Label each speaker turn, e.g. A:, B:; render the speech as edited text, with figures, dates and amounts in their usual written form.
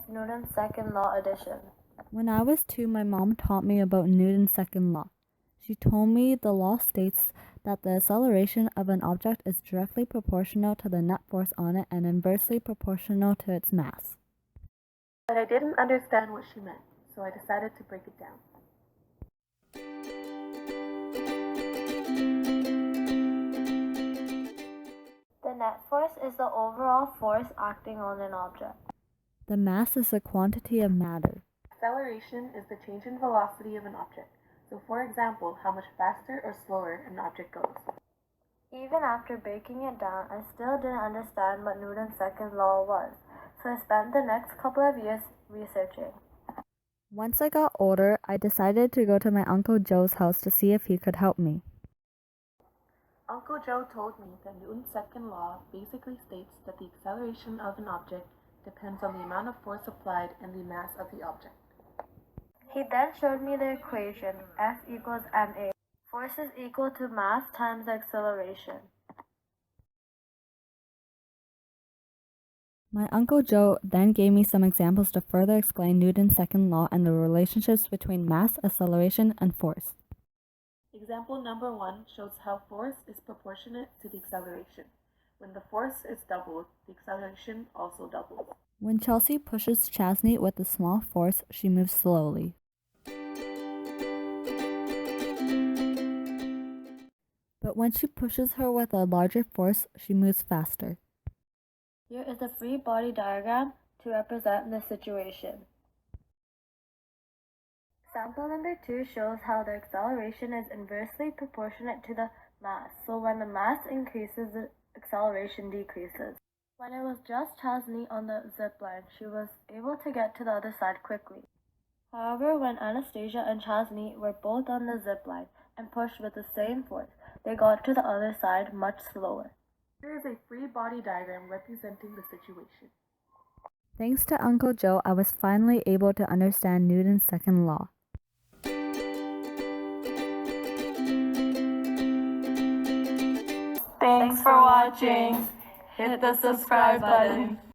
A: Newton's second law edition.
B: When I was 2, my mom taught me about Newton's second law. She told me the law states that the acceleration of an object is directly proportional to the net force on it and inversely proportional to its mass.
C: But I didn't understand what she meant, so I decided to break it down.
A: The net force is the overall force acting on an object.
B: The mass is the quantity of matter.
C: Acceleration is the change in velocity of an object. So for example, how much faster or slower an object goes.
A: Even after breaking it down, I still didn't understand what Newton's second law was, so I spent the next couple of years researching.
B: Once I got older, I decided to go to my Uncle Joe's house to see if he could help me.
C: Uncle Joe told me that Newton's second law basically states that the acceleration of an object depends on the amount of force applied and the mass of the object.
A: He then showed me the equation F equals ma. Force is equal to mass times acceleration.
B: My Uncle Joe then gave me some examples to further explain Newton's second law and the relationships between mass, acceleration, and force.
C: Example number 1 shows how force is proportionate to the acceleration. When the force is doubled, the acceleration also doubles.
B: When Chelsea pushes Chasney with a small force, she moves slowly. But when she pushes her with a larger force, she moves faster.
A: Here is a free body diagram to represent the situation. Example number 2 shows how the acceleration is inversely proportionate to the mass, so when the mass increases, the acceleration decreases. When it was just Chasney on the zip line, she was able to get to the other side quickly. However, when Anastasia and Chasney were both on the zip line and pushed with the same force, they got to the other side much slower.
C: Here is a free body diagram representing the situation.
B: Thanks to Uncle Joe, I was finally able to understand Newton's second law.
D: Thanks for watching. Hit the subscribe button.